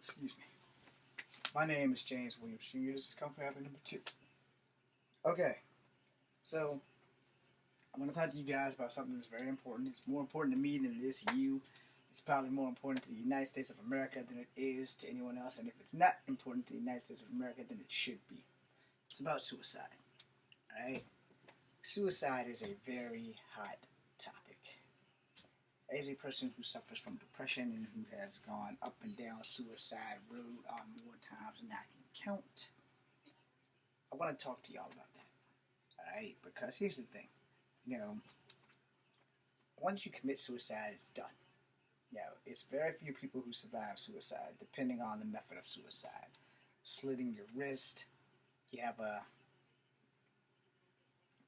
Excuse me. My name is James Williams Jr. This is Comfort Habit number 2. Okay, so I'm going to talk to you guys about something that's very important. It's more important to me than it is to you. It's probably more important to the United States of America than it is to anyone else. And if it's not important to the United States of America, then it should be. It's about suicide. Alright? Suicide is a very hot topic. As a person who suffers from depression and who has gone up and down suicide road on more times than I can count, I want to talk to y'all about that. Alright? Because here's the thing. Once you commit suicide, it's done. It's very few people who survive suicide, depending on the method of suicide. Slitting your wrist, you have a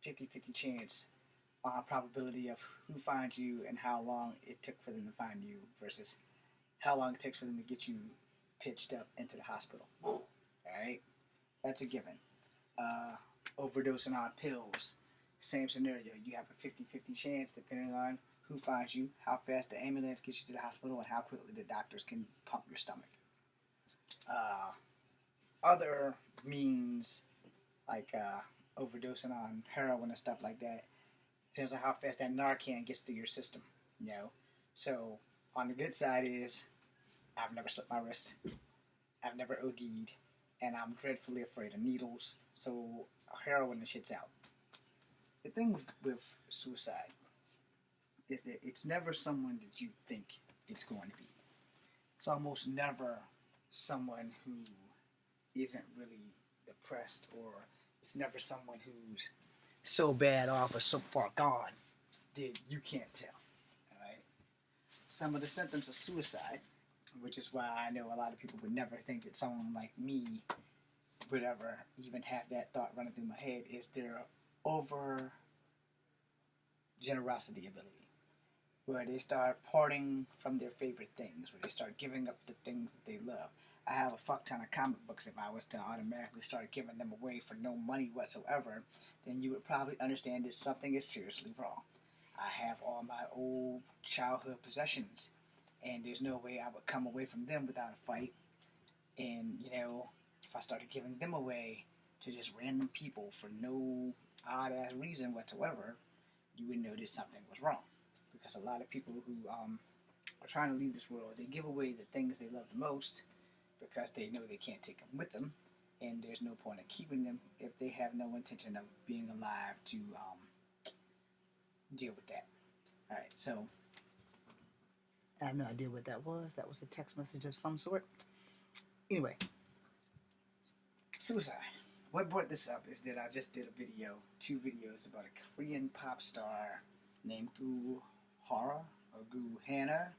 50-50 chance probability of who finds you and how long it took for them to find you versus how long it takes for them to get you pitched up into the hospital. Alright? That's a given. Overdosing on pills. Same scenario. You have a 50-50 chance depending on who finds you, how fast the ambulance gets you to the hospital, and how quickly the doctors can pump your stomach. Other means like overdosing on heroin and stuff like that depends on how fast that Narcan gets through your system. So on the good side is I've never slit my wrist, I've never OD'd, and I'm dreadfully afraid of needles, so heroin and shit's out. The thing with suicide is that it's never someone that you think it's going to be. It's almost never someone who isn't really depressed, or it's never someone who's so bad off or so far gone that you can't tell. Alright? Some of the symptoms of suicide, which is why I know a lot of people would never think that someone like me would ever even have that thought running through my head, is their over generosity ability, where they start parting from their favorite things, where they start giving up the things that they love. I have a fuck ton of comic books. If I was to automatically start giving them away for no money whatsoever, then you would probably understand that something is seriously wrong. I have all my old childhood possessions, and there's no way I would come away from them without a fight. And, if I started giving them away to just random people for no odd-ass reason whatsoever, you would notice something was wrong. Because a lot of people who are trying to leave this world, they give away the things they love the most because they know they can't take them with them, and there's no point in keeping them if they have no intention of being alive to deal with that. Alright, so I have no idea what that was. That was a text message of some sort. Anyway, suicide. What brought this up is that I just did two videos about a Korean pop star named Gu Hara or Gu Hana.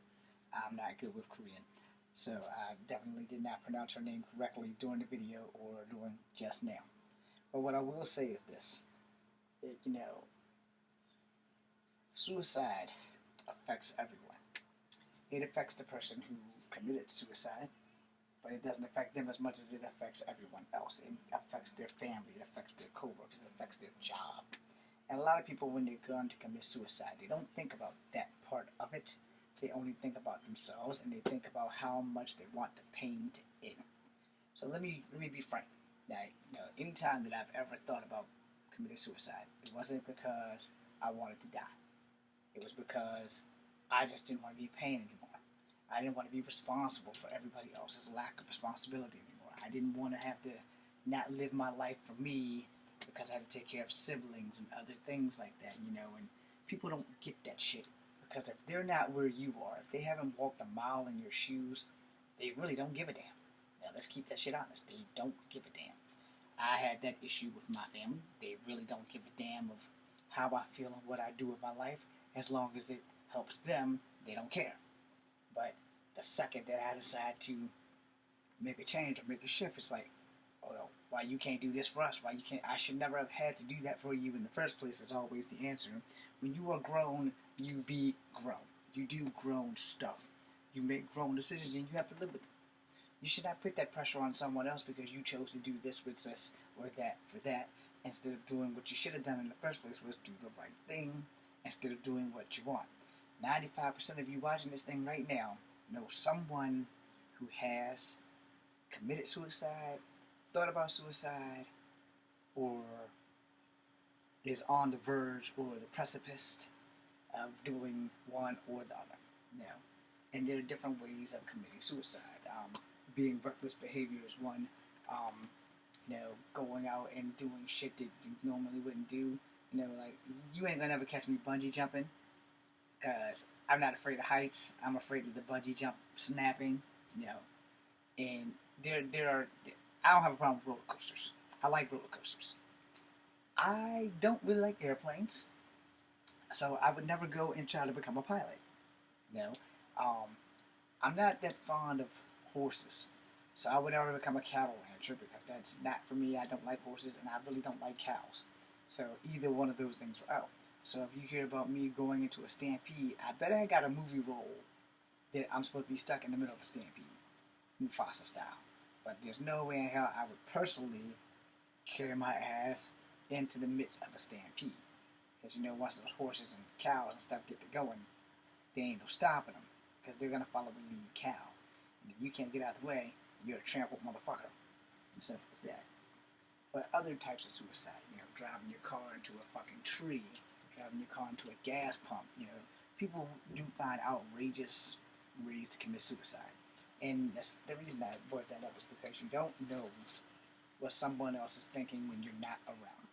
I'm not good with Korean, so I definitely did not pronounce her name correctly during the video or during just now. But what I will say is this: that, suicide affects everyone. It affects the person who committed suicide, but it doesn't affect them as much as it affects everyone else. It affects their family, it affects their coworkers, it affects their job. And a lot of people, when they're going to commit suicide, they don't think about that part of it. They only think about themselves, and they think about how much they want the pain to end. So let me be frank. Now, anytime that I've ever thought about committing suicide, it wasn't because I wanted to die. It was because I just didn't want to be in pain anymore. I didn't want to be responsible for everybody else's lack of responsibility anymore. I didn't want to have to not live my life for me because I had to take care of siblings and other things like that, and people don't get that shit. Because if they're not where you are, if they haven't walked a mile in your shoes, they really don't give a damn. Now, let's keep that shit honest. They don't give a damn. I had that issue with my family. They really don't give a damn of how I feel and what I do with my life. As long as it helps them, they don't care. But the second that I decide to make a change or make a shift, it's like, well, why you can't do this for us? Why you can't? I should never have had to do that for you in the first place is always the answer. When you are grown, you be grown. You do grown stuff. You make grown decisions, and you have to live with them. You should not put that pressure on someone else because you chose to do this with this or that for that, instead of doing what you should have done in the first place, was do the right thing instead of doing what you want. 95% of you watching this thing right now know someone who has committed suicide, thought about suicide, or is on the verge or the precipice of doing one or the other. You know? And there are different ways of committing suicide. Being reckless behavior is one. Going out and doing shit that you normally wouldn't do. Like, you ain't gonna ever catch me bungee jumping, because I'm not afraid of heights. I'm afraid of the bungee jump snapping, And I don't have a problem with roller coasters. I like roller coasters. I don't really like airplanes, so I would never go and try to become a pilot. I'm not that fond of horses, so I would never become a cattle rancher because that's not for me. I don't like horses, and I really don't like cows. So either one of those things are out. So if you hear about me going into a stampede, I bet I got a movie role that I'm supposed to be stuck in the middle of a stampede, Mufasa style. But there's no way in hell I would personally carry my ass into the midst of a stampede. Because once those horses and cows and stuff get to going, there ain't no stopping them. Because they're going to follow the lead cow. And if you can't get out of the way, you're a trampled motherfucker. Simple as that. But other types of suicide, driving your car into a fucking tree, driving your car into a gas pump, people do find outrageous ways to commit suicide. And that's the reason I brought that up is because you don't know what someone else is thinking when you're not around.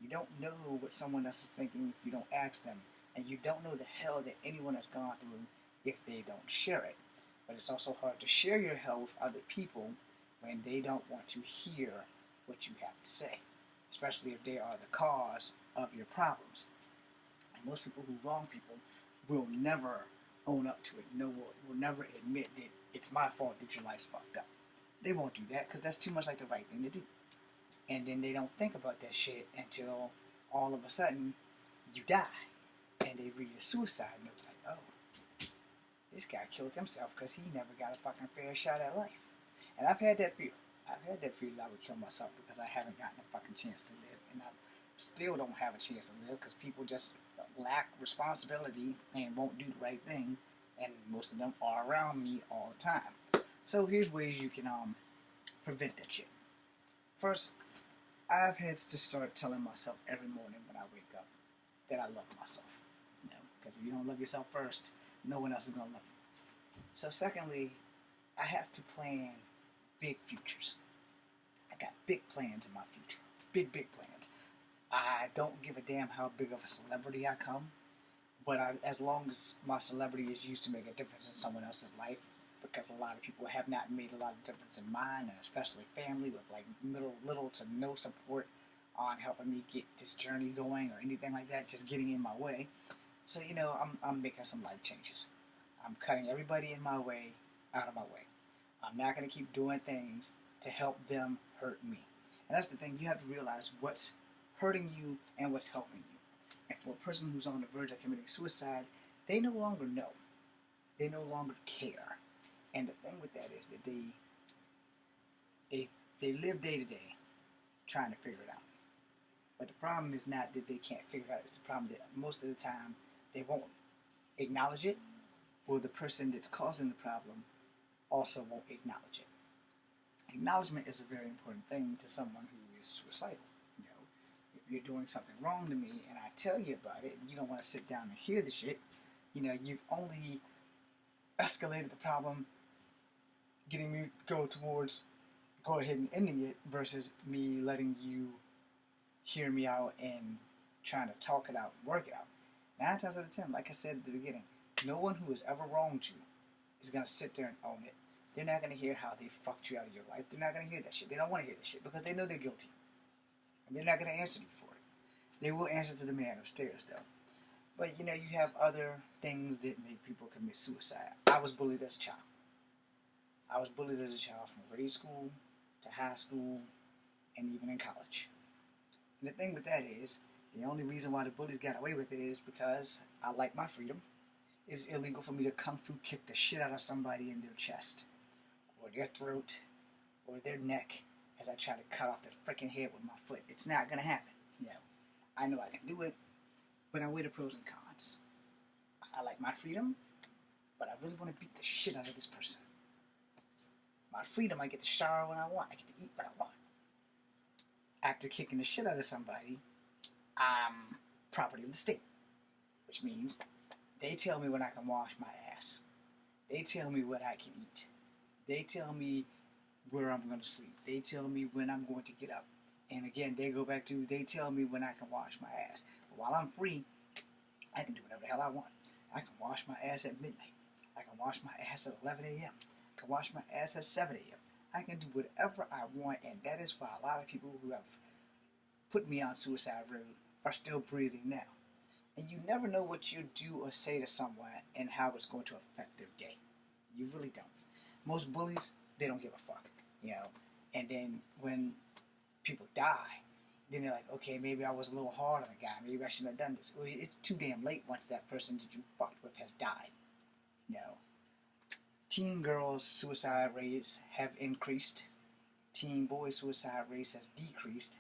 You don't know what someone else is thinking if you don't ask them. And you don't know the hell that anyone has gone through if they don't share it. But it's also hard to share your hell with other people when they don't want to hear what you have to say, especially if they are the cause of your problems. And most people who wrong people will never own up to it. Will never admit that it's my fault that your life's fucked up. They won't do that because that's too much like the right thing to do. And then they don't think about that shit until all of a sudden you die. And they read a suicide note like, oh, this guy killed himself because he never got a fucking fair shot at life. And I've had that fear. I've had that fear that I would kill myself because I haven't gotten a fucking chance to live. And I still don't have a chance to live because people just lack responsibility and won't do the right thing. And most of them are around me all the time. So here's ways you can prevent that shit. First, I've had to start telling myself every morning when I wake up that I love myself. Because if you don't love yourself first, no one else is going to love you. So secondly, I have to plan big futures. I got big plans in my future. Big plans. I don't give a damn how big of a celebrity I come, but as long as my celebrity is used to make a difference in someone else's life, because a lot of people have not made a lot of difference in mine, and especially family with like little to no support on helping me get this journey going or anything like that, just getting in my way. So, I'm making some life changes. I'm cutting everybody in my way out of my way. I'm not going to keep doing things to help them hurt me. And that's the thing. You have to realize what's hurting you and what's helping you. And for a person who's on the verge of committing suicide, they no longer know. They no longer care. And the thing with that is that they live day to day trying to figure it out. But the problem is not that they can't figure it out. It's the problem that most of the time they won't acknowledge it, or the person that's causing the problem also won't acknowledge it. Acknowledgement is a very important thing to someone who is suicidal. If you're doing something wrong to me and I tell you about it, and you don't want to sit down and hear the shit, you've only escalated the problem, getting me go ahead and ending it versus me letting you hear me out and trying to talk it out and work it out. 9 times out of 10, like I said at the beginning, no one who has ever wronged you is going to sit there and own it. They're not going to hear how they fucked you out of your life. They're not going to hear that shit. They don't want to hear that shit because they know they're guilty. And they're not going to answer you for it. They will answer to the man upstairs, though. But, you have other things that make people commit suicide. I was bullied as a child. I was bullied as a child from grade school to high school and even in college. And the thing with that is, the only reason why the bullies got away with it is because I like my freedom. It's illegal for me to kung fu kick the shit out of somebody in their chest, or their throat, or their neck, as I try to cut off their freaking head with my foot. It's not going to happen. I know I can do it, but I weigh the pros and cons. I like my freedom, but I really want to beat the shit out of this person. My freedom, I get to shower when I want. I get to eat what I want. After kicking the shit out of somebody, I'm property of the state. Which means they tell me when I can wash my ass. They tell me what I can eat. They tell me where I'm going to sleep. They tell me when I'm going to get up. And again, they go back to, they tell me when I can wash my ass. But while I'm free, I can do whatever the hell I want. I can wash my ass at midnight. I can wash my ass at 11 a.m. I can wash my ass at 7 a.m. I can do whatever I want, and that is why a lot of people who have put me on suicide road are still breathing now. And you never know what you do or say to someone and how it's going to affect their day. You really don't. Most bullies, they don't give a fuck, you know. And then when people die, then they're like, okay, maybe I was a little hard on the guy. Maybe I shouldn't have done this. Well, it's too damn late once that person that you fucked with has died. You know. Teen girls' suicide rates have increased. Teen boys' suicide rates has decreased.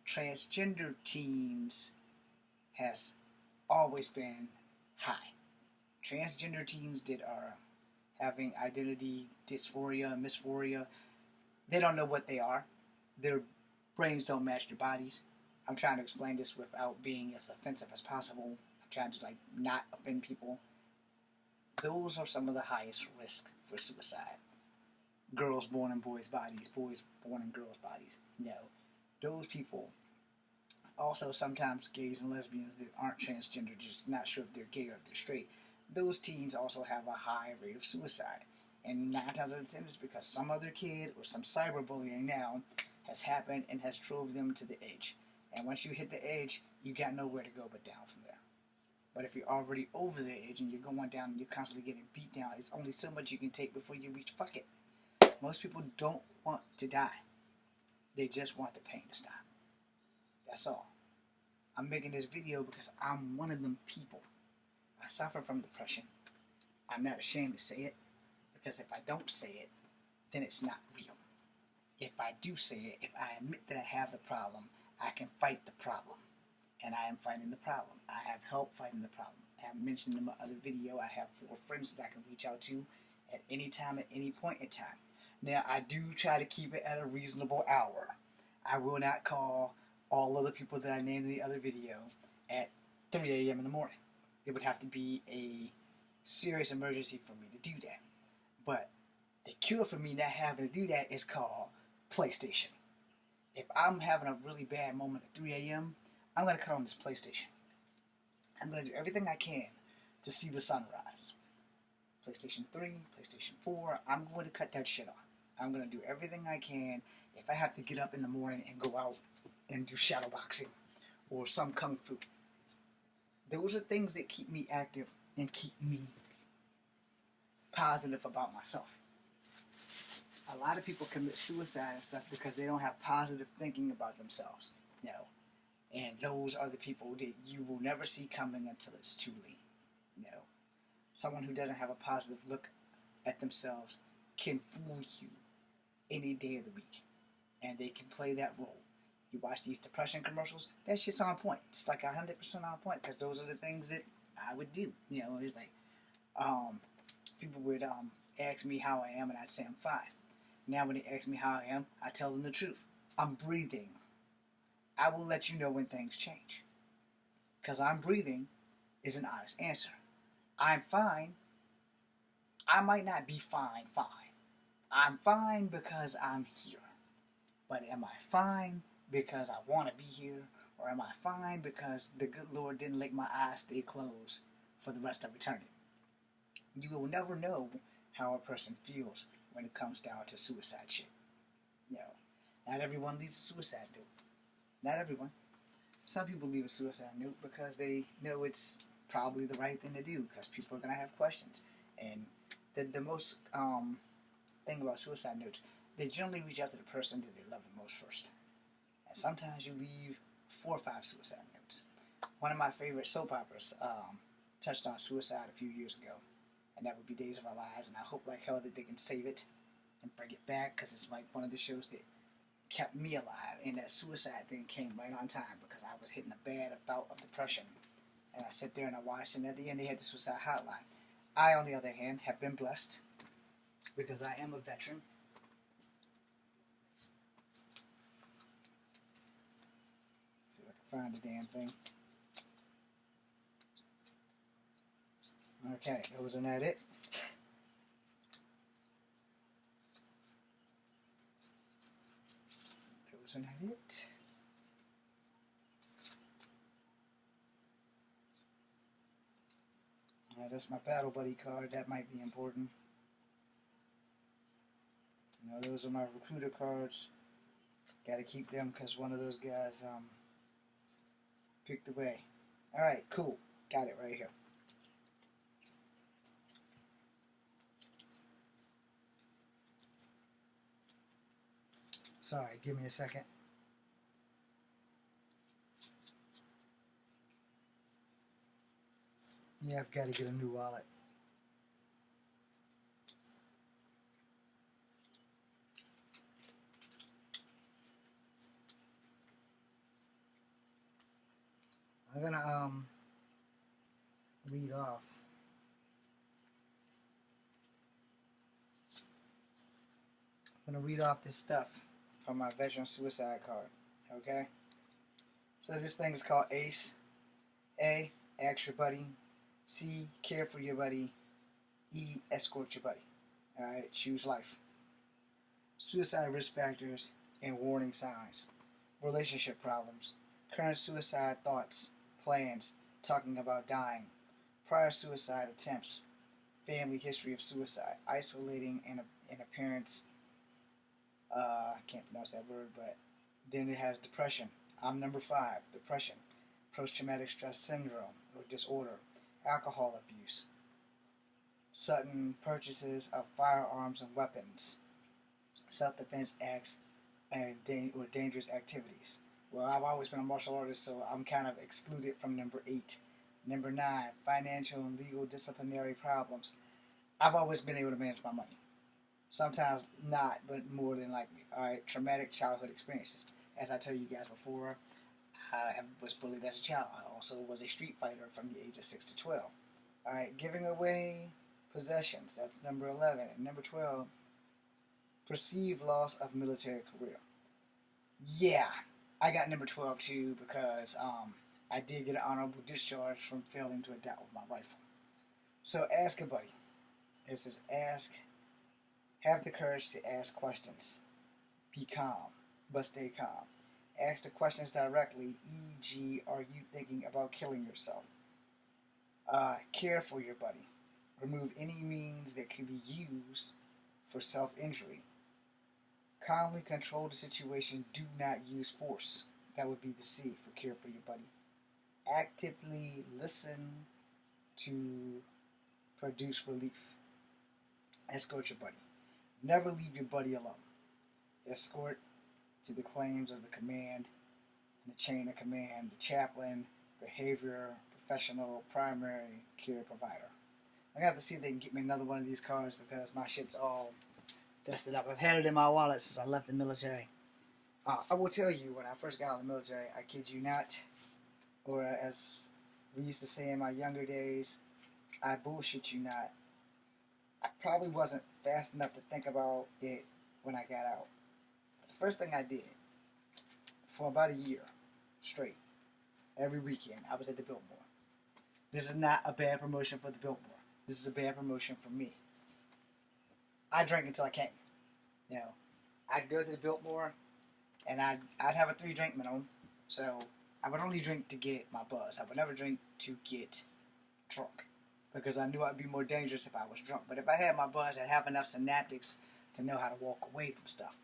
Transgender teens has always been high. Transgender teens that are having identity dysphoria, dysphoria, they don't know what they are. Their brains don't match their bodies. I'm trying to explain this without being as offensive as possible. I'm trying to not offend people. Those are some of the highest risk for suicide. Girls born in boys' bodies, boys born in girls' bodies. No. Those people, also sometimes gays and lesbians that aren't transgender, just not sure if they're gay or if they're straight, those teens also have a high rate of suicide. And 9 times out of 10 is because some other kid or some cyberbullying now has happened and has drove them to the edge. And once you hit the edge, you got nowhere to go but down from there. But if you're already over the edge and you're going down and you're constantly getting beat down, it's only so much you can take before you reach fuck it. Most people don't want to die. They just want the pain to stop. That's all. I'm making this video because I'm one of them people. I suffer from depression. I'm not ashamed to say it, because if I don't say it, then it's not real. If I do say it, if I admit that I have the problem, I can fight the problem. And I am fighting the problem. I have help fighting the problem. I have mentioned in my other video, I have 4 friends that I can reach out to at any time, at any point in time. Now, I do try to keep it at a reasonable hour. I will not call all other people that I named in the other video at 3 a.m. in the morning. It would have to be a serious emergency for me to do that. But the cure for me not having to do that is called PlayStation. If I'm having a really bad moment at 3 a.m., I'm going to cut on this PlayStation. I'm going to do everything I can to see the sunrise. PlayStation 3, PlayStation 4, I'm going to cut that shit off. I'm going to do everything I can. If I have to get up in the morning and go out and do shadow boxing or some kung fu. Those are things that keep me active and keep me positive about myself. A lot of people commit suicide and stuff because they don't have positive thinking about themselves. You know, and those are the people that you will never see coming until it's too late. You know, someone who doesn't have a positive look at themselves can fool you any day of the week, and they can play that role. You watch these depression commercials, that shit's on point. It's like 100% on point, because those are the things that I would do. You know, it's like, people would ask me how I am, and I'd say I'm fine. Now when they ask me how I am, I tell them the truth. I'm breathing. I will let you know when things change. Because I'm breathing is an honest answer. I'm fine. I might not be fine. I'm fine because I'm here. But am I fine because I want to be here? Or am I fine because the good Lord didn't let my eyes stay closed for the rest of eternity? You will never know how a person feels when it comes down to suicide shit. You know, not everyone leaves a suicide note. Not everyone. Some people leave a suicide note because they know it's probably the right thing to do, because people are going to have questions. And the most thing about suicide notes, they generally reach out to the person that they love the most first. And sometimes you leave 4 or 5 suicide notes. One of my favorite soap operas touched on suicide a few years ago, and that would be Days of Our Lives, and I hope like hell that they can save it and bring it back, because it's like one of the shows that kept me alive, and that suicide thing came right on time, because I was hitting a bad bout of depression, and I sat there and I watched, and at the end they had the suicide hotline. I, on the other hand, have been blessed because I am a veteran. See if I can find the damn thing. Okay, wasn't that it? Wasn't that it? That's my Battle Buddy card. That might be important. You know, those are my recruiter cards. Got to keep them because one of those guys picked away. All right, cool. Got it right here. Sorry, give me a second. Yeah, I've got to get a new wallet. I'm gonna read off. I'm gonna read off this stuff from my veteran suicide card. Okay. So this thing is called ACE. A, ask your buddy. C, care for your buddy. E, escort your buddy. Alright, choose life. Suicide risk factors and warning signs. Relationship problems. Current suicide thoughts, plans, talking about dying. Prior suicide attempts. Family history of suicide. Isolating and appearance. I can't pronounce that word, but then it has depression. I'm number 5, depression. Post-traumatic stress syndrome or disorder. Alcohol abuse. Sudden purchases of firearms and weapons. Self-defense acts and dangerous activities. Well, I've always been a martial artist, so I'm kind of excluded from number 8. Number 9, financial and legal disciplinary problems. I've always been able to manage my money. Sometimes not, but more than likely. Alright, traumatic childhood experiences. As I told you guys before, I was bullied as a child. I also was a street fighter from the age of 6 to 12. Alright, giving away possessions. That's number 11. And number 12, perceived loss of military career. Yeah, I got number 12 too because I did get an honorable discharge from failing to adapt with my rifle. So ask a buddy. It says ask. Have the courage to ask questions. Be calm, but stay calm. Ask the questions directly, e.g., are you thinking about killing yourself? Care for your buddy. Remove any means that can be used for self-injury. Calmly control the situation. Do not use force. That would be the C for care for your buddy. Actively listen to produce relief. Escort your buddy. Never leave your buddy alone. Escort to the claims of the command and the chain of command, the chaplain, behavior, professional, primary care provider. I'm going to have to see if they can get me another one of these cards because my shit's all dusted up. I've had it in my wallet since I left the military. I will tell you, when I first got out of the military, I kid you not, or as we used to say in my younger days, I bullshit you not. I probably wasn't fast enough to think about it when I got out. The first thing I did, for about a year straight, every weekend, I was at the Biltmore. This is not a bad promotion for the Biltmore. This is a bad promotion for me. I drank until I can't. You know, I'd go to the Biltmore, and I'd have a 3-drink minimum. So I would only drink to get my buzz. I would never drink to get drunk, because I knew I'd be more dangerous if I was drunk. But if I had my buzz, I'd have enough synaptics to know how to walk away from stuff.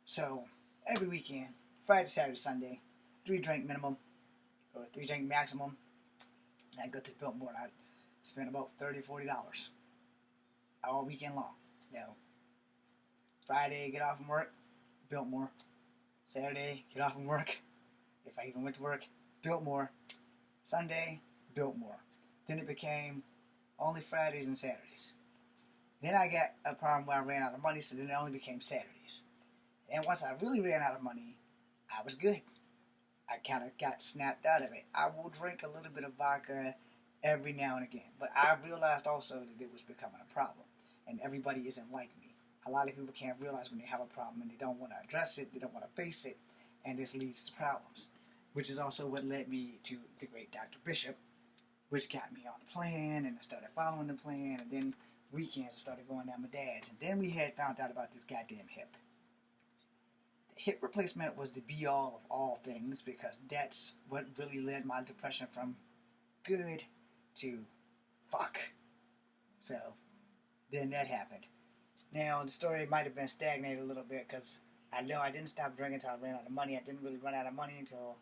So every weekend, Friday, Saturday, Sunday, 3-drink minimum, or 3-drink maximum, and I'd go to the Biltmore, and I'd spend about $30, $40 all weekend long. You know, Friday, get off from work, Biltmore. Saturday, get off from work, if I even went to work, Biltmore. Sunday, Biltmore. Then it became only Fridays and Saturdays. Then I got a problem where I ran out of money, so then it only became Saturdays. And once I really ran out of money, I was good. I kind of got snapped out of it. I will drink a little bit of vodka every now and again, but I realized also that it was becoming a problem. and everybody isn't like me. A lot of people can't realize when they have a problem and they don't want to address it, they don't want to face it, and this leads to problems, which is also what led me to the great Dr. Bishop, which got me on the plan, and I started following the plan, and then weekends I started going down my dad's, and then we had found out about this goddamn hip. The hip replacement was the be-all of all things, because that's what really led my depression from good to fuck. So, then that happened. Now, the story might have been stagnated a little bit, because I know I didn't stop drinking until I ran out of money. I didn't really run out of money until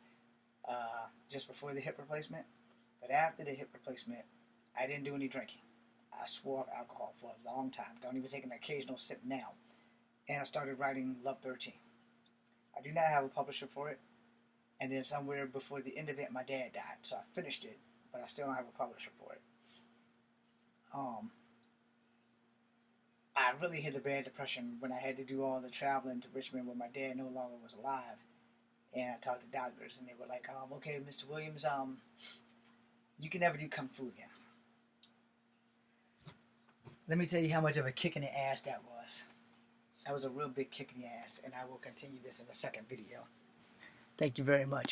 just before the hip replacement. But after the hip replacement, I didn't do any drinking. I swore off alcohol for a long time. Don't even take an occasional sip now. And I started writing Love 13. I do not have a publisher for it. And then somewhere before the end of it, my dad died. So I finished it, but I still don't have a publisher for it. I really hit a bad depression when I had to do all the traveling to Richmond when my dad no longer was alive. And I talked to doctors, and they were like, okay, Mr. Williams, you can never do Kung Fu again. Let me tell you how much of a kick in the ass that was. That was a real big kick in the ass, and I will continue this in the second video. Thank you very much.